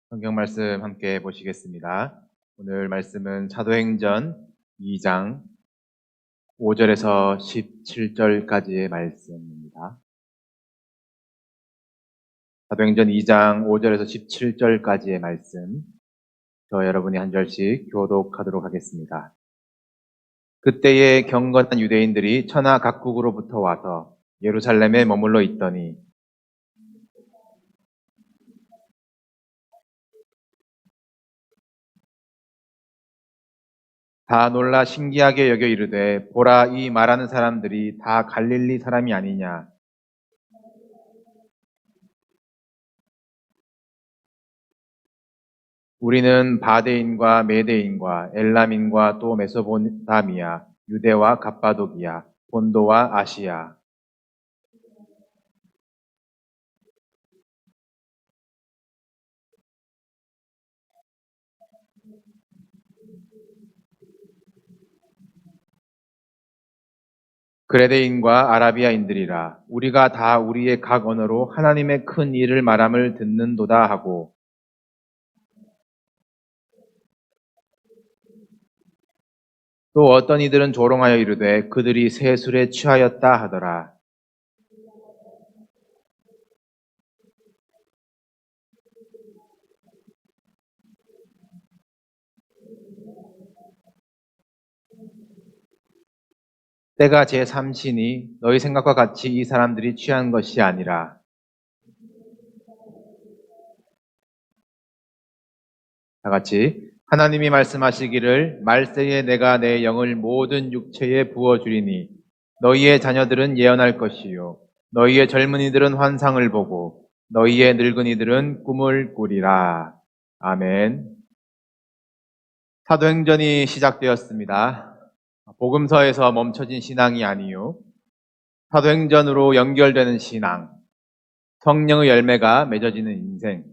성경 말씀 함께 보시겠습니다. 오늘 말씀은 사도행전 2장 5절에서 17절까지의 말씀입니다. 사도행전 2장 5절에서 17절까지의 말씀, 저 여러분이 한 절씩 교독하도록 하겠습니다. 그때에 경건한 유대인들이 천하 각국으로부터 와서 예루살렘에 머물러 있더니 다 놀라 신기하게 여겨 이르되, 보라, 이 말하는 사람들이 다 갈릴리 사람이 아니냐. 우리는 바데인과 메데인과 엘람인과 또 메소포타미아, 유대와 갑바도기아, 본도와 아시아, 그레데인과 아라비아인들이라. 우리가 다 우리의 각 언어로 하나님의 큰 일을 말함을 듣는도다 하고, 또 어떤 이들은 조롱하여 이르되 그들이 새 술에 취하였다 하더라. 때가 제3시니 너희 생각과 같이 이 사람들이 취한 것이 아니라. 다 같이 하나님이 말씀하시기를 말세에 내가 내 영을 모든 육체에 부어주리니 너희의 자녀들은 예언할 것이요 너희의 젊은이들은 환상을 보고 너희의 늙은이들은 꿈을 꾸리라. 아멘. 사도행전이 시작되었습니다. 복음서에서 멈춰진 신앙이 아니요 사도행전으로 연결되는 신앙, 성령의 열매가 맺어지는 인생,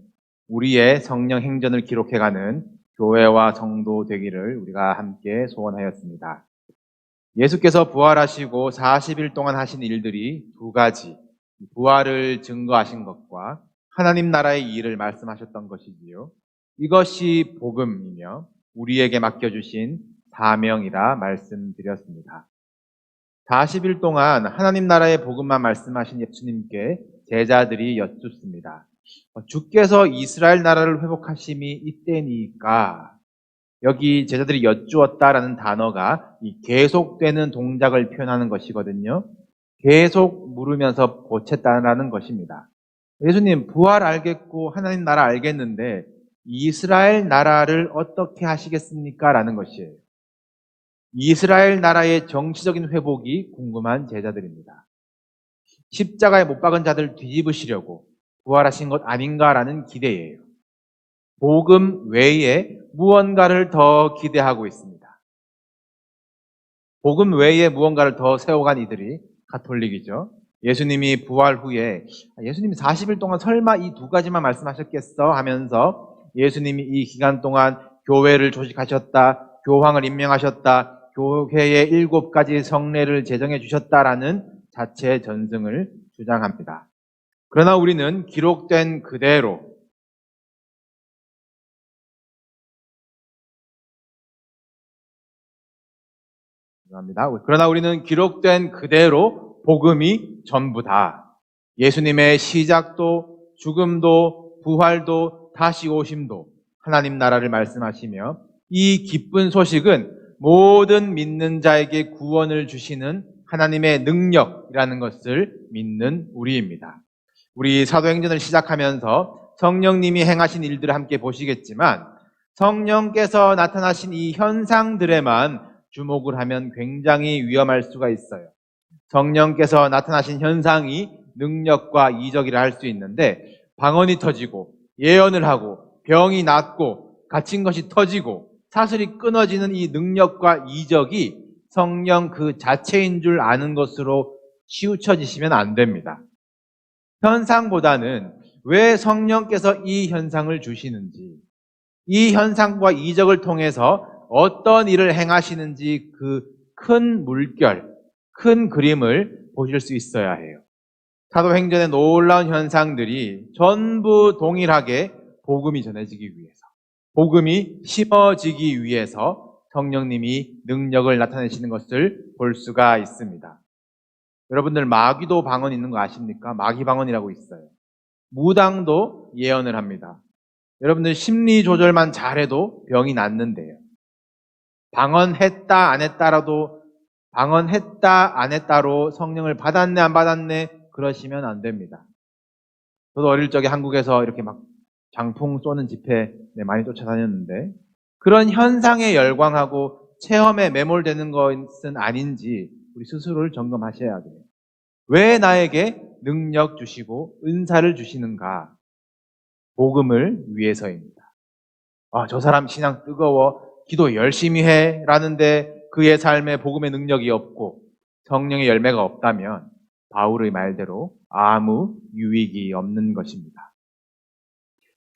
우리의 성령 행전을 기록해가는 교회와 성도 되기를 우리가 함께 소원하였습니다. 예수께서 부활하시고 40일 동안 하신 일들이 두 가지, 부활을 증거하신 것과 하나님 나라의 일을 말씀하셨던 것이지요. 이것이 복음이며 우리에게 맡겨주신 사명이라 말씀드렸습니다. 40일 동안 하나님 나라의 복음만 말씀하신 예수님께 제자들이 여쭙습니다. 주께서 이스라엘 나라를 회복하심이 이때니까. 여기 제자들이 여쭈었다라는 단어가 이 계속되는 동작을 표현하는 것이거든요. 계속 물으면서 보챘다라는 것입니다. 예수님, 부활 알겠고 하나님 나라 알겠는데 이스라엘 나라를 어떻게 하시겠습니까? 라는 것이에요. 이스라엘 나라의 정치적인 회복이 궁금한 제자들입니다. 십자가에 못 박은 자들 뒤집으시려고 부활하신 것 아닌가라는 기대예요. 복음 외에 무언가를 더 기대하고 있습니다. 복음 외에 무언가를 더 세워간 이들이 가톨릭이죠. 예수님이 부활 후에 예수님이 40일 동안 설마 이 두 가지만 말씀하셨겠어 하면서 예수님이 이 기간 동안 교회를 조직하셨다, 교황을 임명하셨다, 교회의 7가지 성례를 제정해 주셨다라는 자체 전승을 주장합니다. 그러나 우리는 기록된 그대로 그러나 우리는 기록된 그대로 복음이 전부다. 예수님의 시작도 죽음도 부활도 다시 오심도 하나님 나라를 말씀하시며 이 기쁜 소식은 모든 믿는 자에게 구원을 주시는 하나님의 능력이라는 것을 믿는 우리입니다. 우리 사도행전을 시작하면서 성령님이 행하신 일들을 함께 보시겠지만 성령께서 나타나신 이 현상들에만 주목을 하면 굉장히 위험할 수가 있어요. 성령께서 나타나신 현상이 능력과 이적이라 할 수 있는데 방언이 터지고 예언을 하고 병이 낫고 갇힌 것이 터지고 사슬이 끊어지는 이 능력과 이적이 성령 그 자체인 줄 아는 것으로 치우쳐지시면 안 됩니다. 현상보다는 왜 성령께서 이 현상을 주시는지, 이 현상과 이적을 통해서 어떤 일을 행하시는지 그 큰 물결, 큰 그림을 보실 수 있어야 해요. 사도행전의 놀라운 현상들이 전부 동일하게 복음이 전해지기 위해서, 복음이 심어지기 위해서 성령님이 능력을 나타내시는 것을 볼 수가 있습니다. 여러분들 마귀도 방언 있는 거 아십니까? 마귀 방언이라고 있어요. 무당도 예언을 합니다. 여러분들 심리 조절만 잘해도 병이 낫는데요. 방언했다 안 했다로 성령을 받았네 안 받았네 그러시면 안 됩니다. 저도 어릴 적에 한국에서 이렇게 막 장풍 쏘는 집회 많이 쫓아다녔는데 그런 현상에 열광하고 체험에 매몰되는 것은 아닌지 우리 스스로를 점검하셔야 돼요. 왜 나에게 능력 주시고 은사를 주시는가? 복음을 위해서입니다. 저 사람 신앙 뜨거워 기도 열심히 해 라는데 그의 삶에 복음의 능력이 없고 성령의 열매가 없다면 바울의 말대로 아무 유익이 없는 것입니다.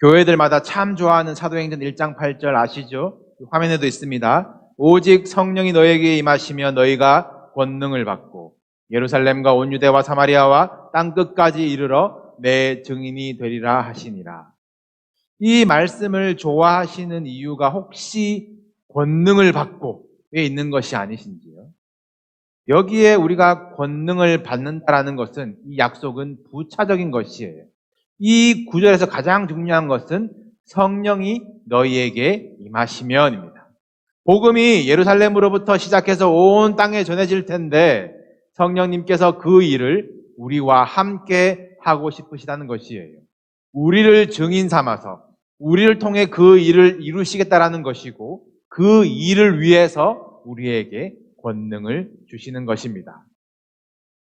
교회들마다 참 좋아하는 사도행전 1장 8절 아시죠? 화면에도 있습니다. 오직 성령이 너에게 임하시면 너희가 권능을 받고 예루살렘과 온 유대와 사마리아와 땅끝까지 이르러 내 증인이 되리라 하시니라. 이 말씀을 좋아하시는 이유가 혹시 권능을 받고 에 있는 것이 아니신지요? 여기에 우리가 권능을 받는다라는 것은 이 약속은 부차적인 것이에요. 이 구절에서 가장 중요한 것은 성령이 너희에게 임하시면입니다. 복음이 예루살렘으로부터 시작해서 온 땅에 전해질 텐데 성령님께서 그 일을 우리와 함께 하고 싶으시다는 것이에요. 우리를 증인 삼아서 우리를 통해 그 일을 이루시겠다라는 것이고 그 일을 위해서 우리에게 권능을 주시는 것입니다.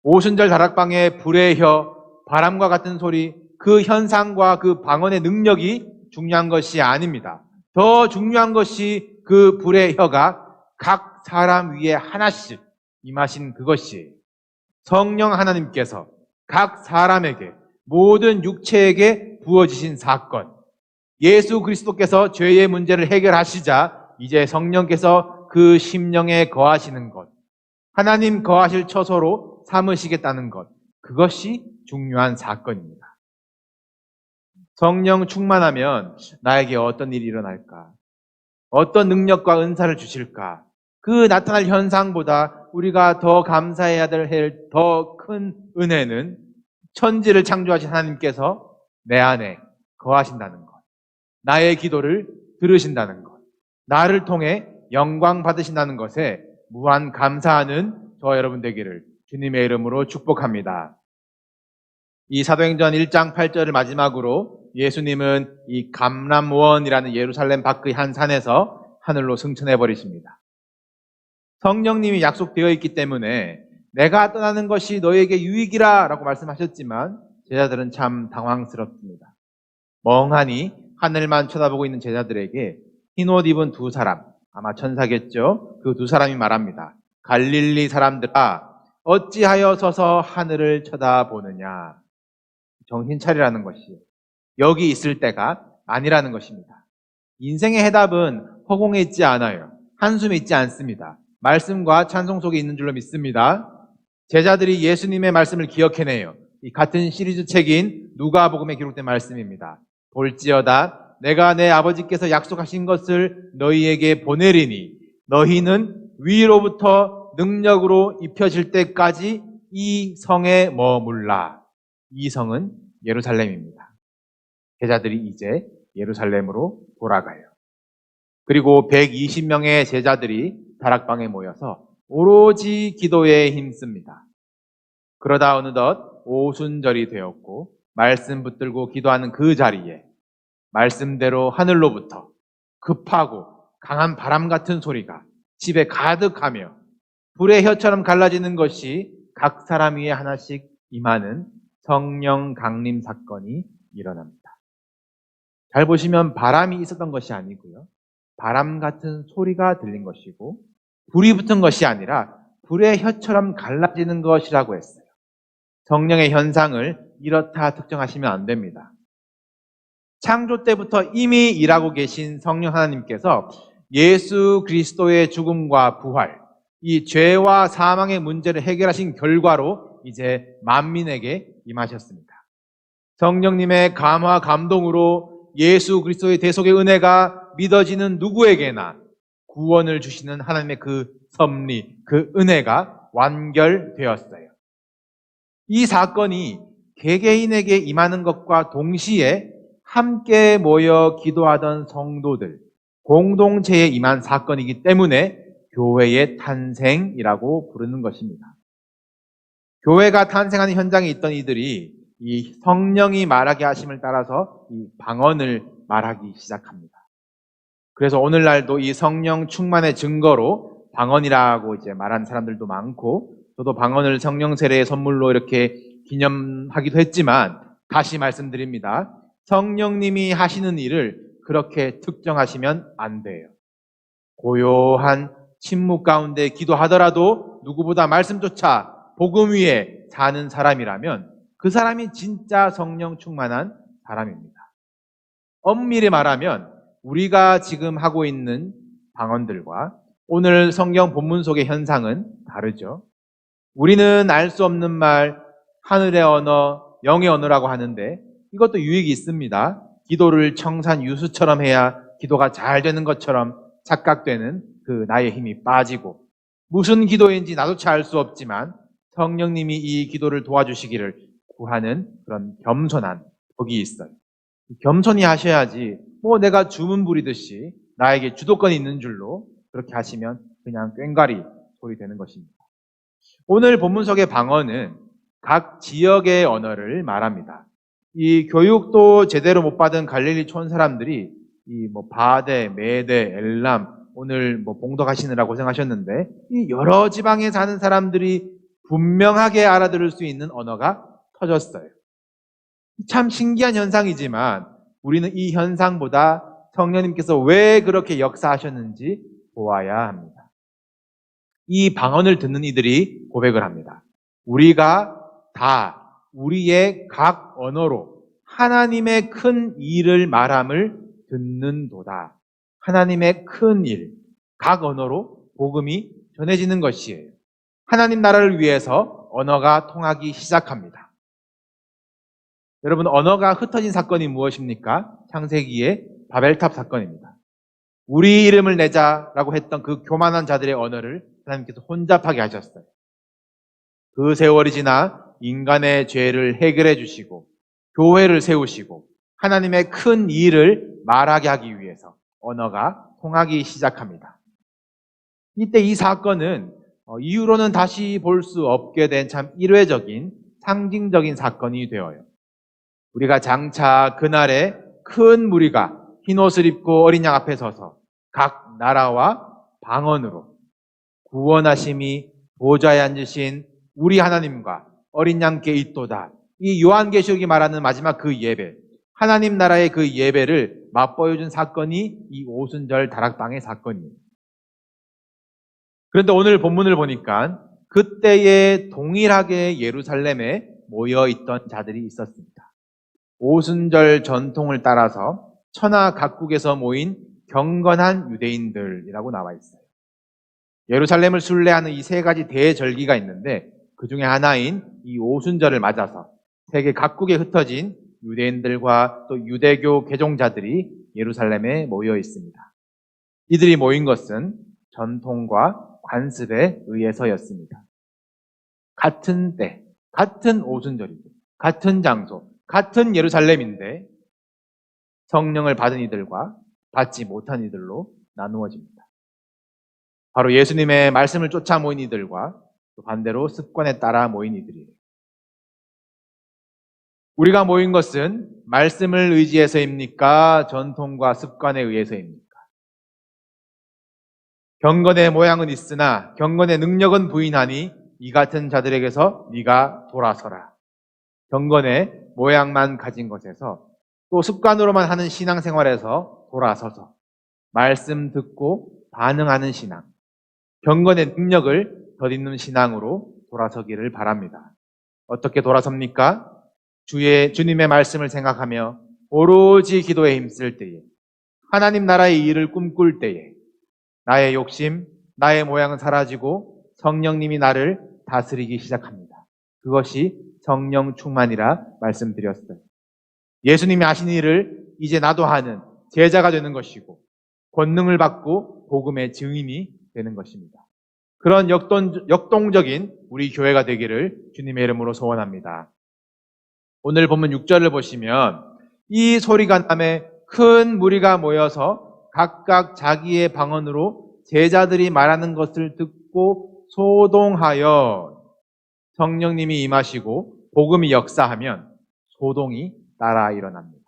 오순절 다락방의 불의 혀, 바람과 같은 소리, 그 현상과 그 방언의 능력이 중요한 것이 아닙니다. 더 중요한 것이 그 불의 혀가 각 사람 위에 하나씩 임하신 그것이에요. 성령 하나님께서 각 사람에게 모든 육체에게 부어지신 사건, 예수 그리스도께서 죄의 문제를 해결하시자 이제 성령께서 그 심령에 거하시는 것, 하나님 거하실 처소로 삼으시겠다는 것, 그것이 중요한 사건입니다. 성령 충만하면 나에게 어떤 일이 일어날까? 어떤 능력과 은사를 주실까? 그 나타날 현상보다 우리가 더 감사해야 될 더 큰 은혜는 천지를 창조하신 하나님께서 내 안에 거하신다는 것, 나의 기도를 들으신다는 것, 나를 통해 영광 받으신다는 것에 무한 감사하는 저와 여러분 되기를 주님의 이름으로 축복합니다. 이 사도행전 1장 8절을 마지막으로 예수님은 이 감람원이라는 예루살렘 밖의 한 산에서 하늘로 승천해 버리십니다. 성령님이 약속되어 있기 때문에 내가 떠나는 것이 너에게 유익이라 라고 말씀하셨지만 제자들은 참 당황스럽습니다. 멍하니 하늘만 쳐다보고 있는 제자들에게 흰옷 입은 두 사람, 아마 천사겠죠? 그 두 사람이 말합니다. 갈릴리 사람들아, 어찌하여 서서 하늘을 쳐다보느냐? 정신 차리라는 것이 여기 있을 때가 아니라는 것입니다. 인생의 해답은 허공에 있지 않아요. 한숨에 있지 않습니다. 말씀과 찬송 속에 있는 줄로 믿습니다. 제자들이 예수님의 말씀을 기억해내요. 이 같은 시리즈 책인 누가복음에 기록된 말씀입니다. 볼지어다 내가 내 아버지께서 약속하신 것을 너희에게 보내리니 너희는 위로부터 능력으로 입혀질 때까지 이 성에 머물라. 이 성은 예루살렘입니다. 제자들이 이제 예루살렘으로 돌아가요. 그리고 120명의 제자들이 다락방에 모여서 오로지 기도에 힘씁니다. 그러다 어느덧 오순절이 되었고 말씀 붙들고 기도하는 그 자리에 말씀대로 하늘로부터 급하고 강한 바람 같은 소리가 집에 가득하며 불의 혀처럼 갈라지는 것이 각 사람 위에 하나씩 임하는 성령 강림 사건이 일어납니다. 잘 보시면 바람이 있었던 것이 아니고요. 바람 같은 소리가 들린 것이고 불이 붙은 것이 아니라 불의 혀처럼 갈라지는 것이라고 했어요. 성령의 현상을 이렇다 특정하시면 안 됩니다. 창조 때부터 이미 일하고 계신 성령 하나님께서 예수 그리스도의 죽음과 부활, 이 죄와 사망의 문제를 해결하신 결과로 이제 만민에게 임하셨습니다. 성령님의 감화 감동으로 예수 그리스도의 대속의 은혜가 믿어지는 누구에게나 구원을 주시는 하나님의 그 섭리, 그 은혜가 완결되었어요. 이 사건이 개개인에게 임하는 것과 동시에 함께 모여 기도하던 성도들, 공동체에 임한 사건이기 때문에 교회의 탄생이라고 부르는 것입니다. 교회가 탄생하는 현장에 있던 이들이 이 성령이 말하게 하심을 따라서 이 방언을 말하기 시작합니다. 그래서 오늘날도 이 성령 충만의 증거로 방언이라고 이제 말하는 사람들도 많고, 저도 방언을 성령 세례의 선물로 이렇게 기념하기도 했지만, 다시 말씀드립니다. 성령님이 하시는 일을 그렇게 특정하시면 안 돼요. 고요한 침묵 가운데 기도하더라도 누구보다 말씀조차 복음 위에 사는 사람이라면 그 사람이 진짜 성령 충만한 사람입니다. 엄밀히 말하면 우리가 지금 하고 있는 방언들과 오늘 성경 본문 속의 현상은 다르죠. 우리는 알 수 없는 말, 하늘의 언어, 영의 언어라고 하는데 이것도 유익이 있습니다. 기도를 청산유수처럼 해야 기도가 잘 되는 것처럼 착각되는 그 나의 힘이 빠지고, 무슨 기도인지 나조차 알 수 없지만 성령님이 이 기도를 도와주시기를 구하는 그런 겸손한 복이 있어요. 겸손히 하셔야지 내가 주문 부리듯이 나에게 주도권이 있는 줄로 그렇게 하시면 그냥 꽹과리 소리 되는 것입니다. 오늘 본문 속의 방언은 각 지역의 언어를 말합니다. 이 교육도 제대로 못 받은 갈릴리 촌 사람들이 이 바데, 메데, 엘람, 오늘 봉독하시느라 고생하셨는데 이 여러 지방에 사는 사람들이 분명하게 알아들을 수 있는 언어가 터졌어요. 참 신기한 현상이지만 우리는 이 현상보다 성령님께서 왜 그렇게 역사하셨는지 보아야 합니다. 이 방언을 듣는 이들이 고백을 합니다. 우리가 다 우리의 각 언어로 하나님의 큰 일을 말함을 듣는도다. 하나님의 큰 일, 각 언어로 복음이 전해지는 것이에요. 하나님 나라를 위해서 언어가 통하기 시작합니다. 여러분, 언어가 흩어진 사건이 무엇입니까? 창세기의 바벨탑 사건입니다. 우리 이름을 내자라고 했던 그 교만한 자들의 언어를 하나님께서 혼잡하게 하셨어요. 그 세월이 지나 인간의 죄를 해결해 주시고 교회를 세우시고 하나님의 큰 일을 말하게 하기 위해서 언어가 통하기 시작합니다. 이때 이 사건은 이후로는 다시 볼 수 없게 된 참 일회적인 상징적인 사건이 되어요. 우리가 장차 그날에 큰 무리가 흰옷을 입고 어린 양 앞에 서서 각 나라와 방언으로 구원하심이 보좌에 앉으신 우리 하나님과 어린 양께 있도다. 이 요한계시록이 말하는 마지막 그 예배, 하나님 나라의 그 예배를 맛보여준 사건이 이 오순절 다락방의 사건이에요. 그런데 오늘 본문을 보니까 그때에 동일하게 예루살렘에 모여있던 자들이 있었습니다. 오순절 전통을 따라서 천하 각국에서 모인 경건한 유대인들이라고 나와 있어요. 예루살렘을 순례하는 이 세 가지 대절기가 있는데 그 중에 하나인 이 오순절을 맞아서 세계 각국에 흩어진 유대인들과 또 유대교 개종자들이 예루살렘에 모여 있습니다. 이들이 모인 것은 전통과 관습에 의해서였습니다. 같은 때, 같은 오순절이고 같은 장소, 같은 예루살렘인데 성령을 받은 이들과 받지 못한 이들로 나누어집니다. 바로 예수님의 말씀을 쫓아 모인 이들과 또 반대로 습관에 따라 모인 이들이에요. 우리가 모인 것은 말씀을 의지해서입니까? 전통과 습관에 의해서입니까? 경건의 모양은 있으나 경건의 능력은 부인하니 이 같은 자들에게서 네가 돌아서라. 경건의 모양만 가진 것에서 또 습관으로만 하는 신앙생활에서 돌아서서 말씀 듣고 반응하는 신앙, 경건의 능력을 덧입는 신앙으로 돌아서기를 바랍니다. 어떻게 돌아섭니까? 주님의 말씀을 생각하며 오로지 기도에 힘쓸 때에, 하나님 나라의 일을 꿈꿀 때에 나의 욕심, 나의 모양은 사라지고 성령님이 나를 다스리기 시작합니다. 그것이 성령 충만이라 말씀드렸어요. 예수님이 하신 일을 이제 나도 하는 제자가 되는 것이고 권능을 받고 복음의 증인이 되는 것입니다. 그런 역동적인 우리 교회가 되기를 주님의 이름으로 소원합니다. 오늘 본문 6절을 보시면 이 소리가 남에 큰 무리가 모여서 각각 자기의 방언으로 제자들이 말하는 것을 듣고 소동하여 성령님이 임하시고 복음이 역사하면 소동이 따라 일어납니다.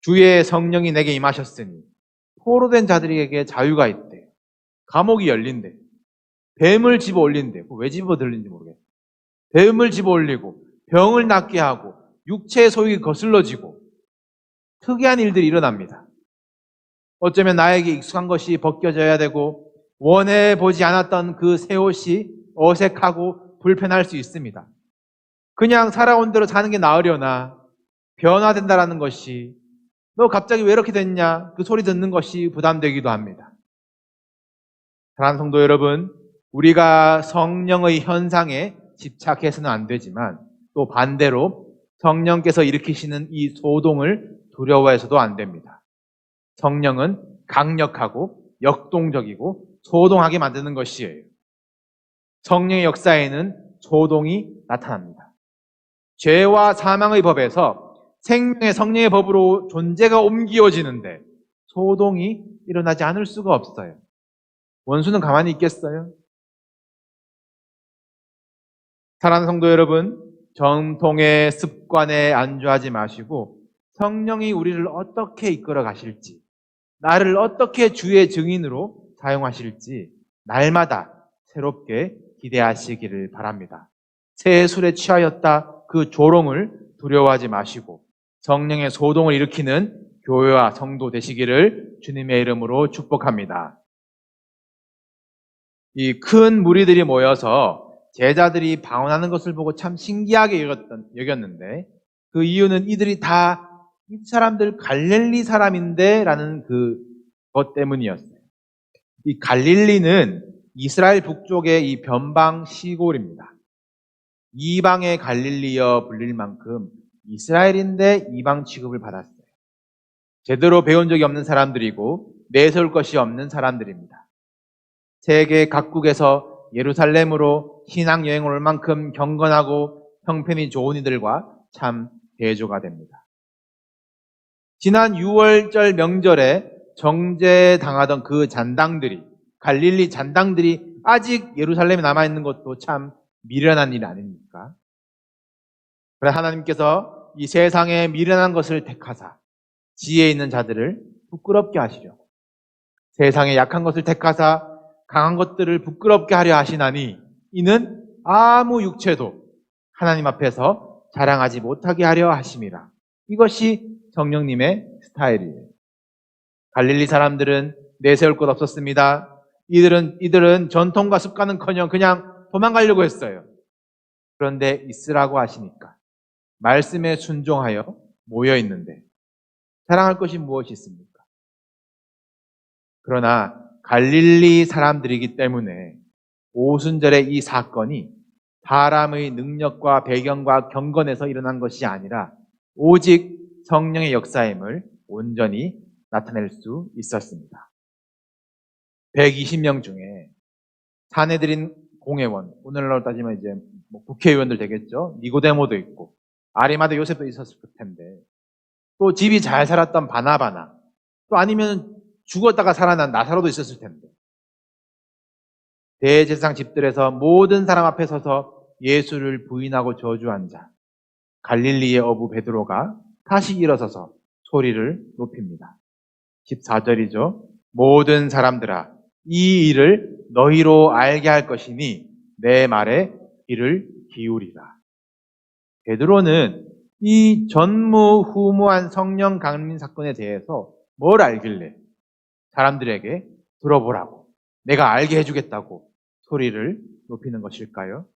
주의 성령이 내게 임하셨으니 포로된 자들에게 자유가 있대. 감옥이 열린대. 뱀을 집어 올린대. 왜 집어 들린지 모르겠어. 뱀을 집어 올리고 병을 낫게 하고 육체의 소욕이 거슬러지고 특이한 일들이 일어납니다. 어쩌면 나에게 익숙한 것이 벗겨져야 되고 원해 보지 않았던 그 새 옷이 어색하고 불편할 수 있습니다. 그냥 살아온 대로 사는 게 나으려나 변화된다라는 것이 너 갑자기 왜 이렇게 됐냐? 그 소리 듣는 것이 부담되기도 합니다. 사랑하는 성도 여러분, 우리가 성령의 현상에 집착해서는 안 되지만 또 반대로 성령께서 일으키시는 이 소동을 두려워해서도 안 됩니다. 성령은 강력하고 역동적이고 소동하게 만드는 것이에요. 성령의 역사에는 소동이 나타납니다. 죄와 사망의 법에서 생명의 성령의 법으로 존재가 옮겨지는데 소동이 일어나지 않을 수가 없어요. 원수는 가만히 있겠어요? 사랑하는 성도 여러분, 전통의 습관에 안주하지 마시고 성령이 우리를 어떻게 이끌어 가실지, 나를 어떻게 주의 증인으로 사용하실지 날마다 새롭게 기대하시기를 바랍니다. 새 술에 취하였다 그 조롱을 두려워하지 마시고 성령의 소동을 일으키는 교회와 성도 되시기를 주님의 이름으로 축복합니다. 이 큰 무리들이 모여서 제자들이 방언하는 것을 보고 참 신기하게 여겼는데 그 이유는 이들이 다 이 사람들 갈릴리 사람인데 라는 그것 때문이었어요. 이 갈릴리는 이스라엘 북쪽의 이 변방 시골입니다. 이방의 갈릴리여 불릴 만큼 이스라엘인데 이방 취급을 받았어요. 제대로 배운 적이 없는 사람들이고 내세울 것이 없는 사람들입니다. 세계 각국에서 예루살렘으로 신앙여행을 올 만큼 경건하고 형편이 좋은 이들과 참 대조가 됩니다. 지난 6월절 명절에 정죄당하던 그 잔당들이, 갈릴리 잔당들이 아직 예루살렘에 남아있는 것도 참 미련한 일 아닙니까? 그래서 하나님께서 이 세상에 미련한 것을 택하사 지혜 있는 자들을 부끄럽게 하시려고, 세상에 약한 것을 택하사 강한 것들을 부끄럽게 하려 하시나니 이는 아무 육체도 하나님 앞에서 자랑하지 못하게 하려 하심이라. 이것이 성령님의 스타일이에요. 갈릴리 사람들은 내세울 것 없었습니다. 이들은 전통과 습관은커녕 그냥 도망가려고 했어요. 그런데 있으라고 하시니까 말씀에 순종하여 모여 있는데 자랑할 것이 무엇이 있습니까? 그러나 갈릴리 사람들이기 때문에 오순절의 이 사건이 사람의 능력과 배경과 경건에서 일어난 것이 아니라 오직 성령의 역사임을 온전히 나타낼 수 있었습니다. 120명 중에 사내들인 공회원, 오늘날로 따지면 이제 국회의원들 되겠죠. 니고데모도 있고 아리마다 요셉도 있었을 텐데, 또 집이 잘 살았던 바나바나, 또 아니면 죽었다가 살아난 나사로도 있었을 텐데, 대제사장 집들에서 모든 사람 앞에 서서 예수를 부인하고 저주한 자, 갈릴리의 어부 베드로가 다시 일어서서 소리를 높입니다. 14절이죠. 모든 사람들아, 이 일을 너희로 알게 할 것이니 내 말에 귀를 기울이라. 베드로는 이 전무후무한 성령 강림 사건에 대해서 뭘 알길래 사람들에게 들어보라고, 내가 알게 해주겠다고 소리를 높이는 것일까요?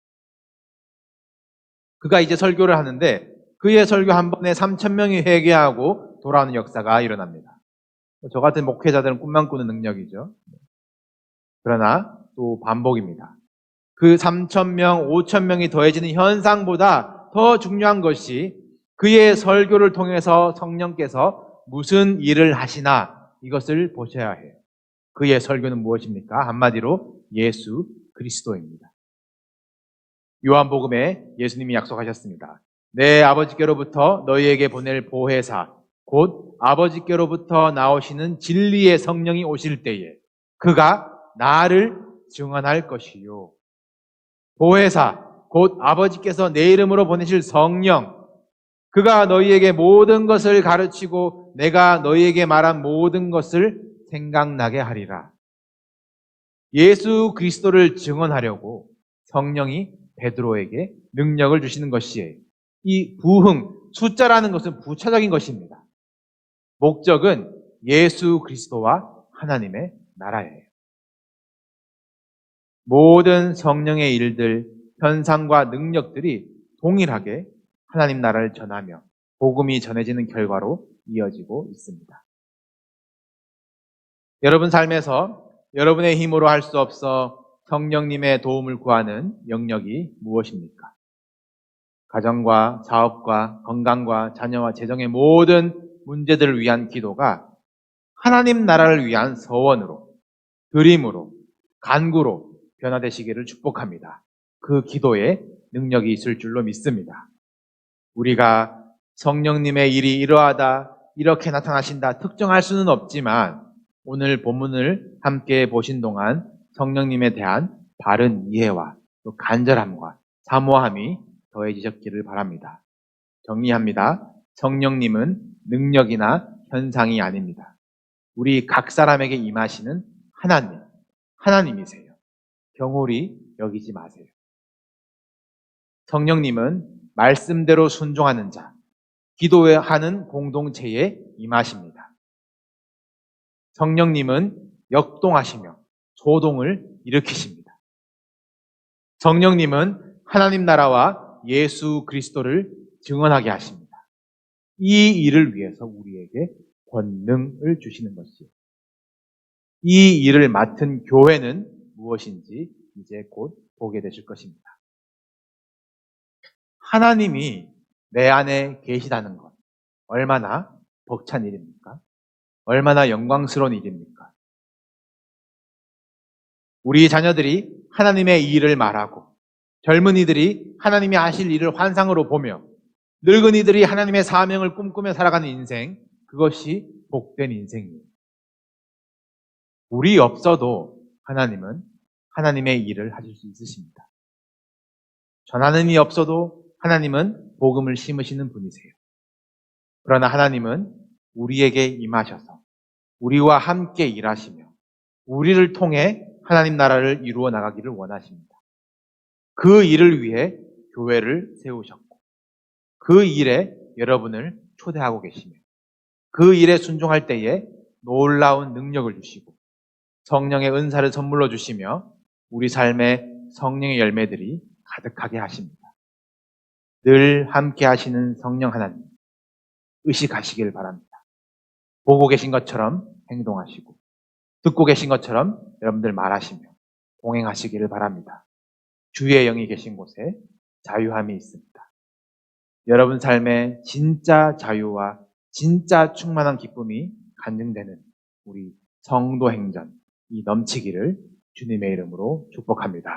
그가 이제 설교를 하는데 그의 설교 한 번에 3,000명이 회개하고 돌아오는 역사가 일어납니다. 저 같은 목회자들은 꿈만 꾸는 능력이죠. 그러나 또 반복입니다. 그 3,000명, 5,000명이 더해지는 현상보다 더 중요한 것이 그의 설교를 통해서 성령께서 무슨 일을 하시나 이것을 보셔야 해요. 그의 설교는 무엇입니까? 한마디로 예수 그리스도입니다. 요한복음에 예수님이 약속하셨습니다. 내 아버지께로부터 너희에게 보낼 보혜사, 곧 아버지께로부터 나오시는 진리의 성령이 오실 때에 그가 나를 증언할 것이요. 보혜사, 곧 아버지께서 내 이름으로 보내실 성령, 그가 너희에게 모든 것을 가르치고 내가 너희에게 말한 모든 것을 생각나게 하리라. 예수 그리스도를 증언하려고 성령이 베드로에게 능력을 주시는 것이에요. 이 부흥, 숫자라는 것은 부차적인 것입니다. 목적은 예수 그리스도와 하나님의 나라예요. 모든 성령의 일들, 현상과 능력들이 동일하게 하나님 나라를 전하며 복음이 전해지는 결과로 이어지고 있습니다. 여러분 삶에서 여러분의 힘으로 할 수 없어 성령님의 도움을 구하는 영역이 무엇입니까? 가정과 사업과 건강과 자녀와 재정의 모든 문제들을 위한 기도가 하나님 나라를 위한 서원으로, 드림으로, 간구로 변화되시기를 축복합니다. 그 기도에 능력이 있을 줄로 믿습니다. 우리가 성령님의 일이 이러하다, 이렇게 나타나신다 특정할 수는 없지만 오늘 본문을 함께 보신 동안 성령님에 대한 바른 이해와 또 간절함과 사모함이 더해지셨기를 바랍니다. 정리합니다. 성령님은 능력이나 현상이 아닙니다. 우리 각 사람에게 임하시는 하나님이세요. 경홀히 여기지 마세요. 성령님은 말씀대로 순종하는 자, 기도하는 공동체에 임하십니다. 성령님은 역동하시며 소동을 일으키십니다. 성령님은 하나님 나라와 예수 그리스도를 증언하게 하십니다. 이 일을 위해서 우리에게 권능을 주시는 것이에요. 이 일을 맡은 교회는 무엇인지 이제 곧 보게 되실 것입니다. 하나님이 내 안에 계시다는 것, 얼마나 벅찬 일입니까? 얼마나 영광스러운 일입니까? 우리 자녀들이 하나님의 일을 말하고 젊은이들이 하나님이 하실 일을 환상으로 보며 늙은이들이 하나님의 사명을 꿈꾸며 살아가는 인생, 그것이 복된 인생이에요. 우리 없어도 하나님은 하나님의 일을 하실 수 있으십니다. 전하는 이 없어도 하나님은 복음을 심으시는 분이세요. 그러나 하나님은 우리에게 임하셔서 우리와 함께 일하시며 우리를 통해 하나님 나라를 이루어 나가기를 원하십니다. 그 일을 위해 교회를 세우셨고 그 일에 여러분을 초대하고 계시며 그 일에 순종할 때에 놀라운 능력을 주시고 성령의 은사를 선물로 주시며 우리 삶에 성령의 열매들이 가득하게 하십니다. 늘 함께 하시는 성령 하나님 의식하시길 바랍니다. 보고 계신 것처럼 행동하시고 듣고 계신 것처럼 여러분들 말하시며 동행하시기를 바랍니다. 주의 영이 계신 곳에 자유함이 있습니다. 여러분 삶에 진짜 자유와 진짜 충만한 기쁨이 간증되는 우리 성도 행전 이 넘치기를 주님의 이름으로 축복합니다.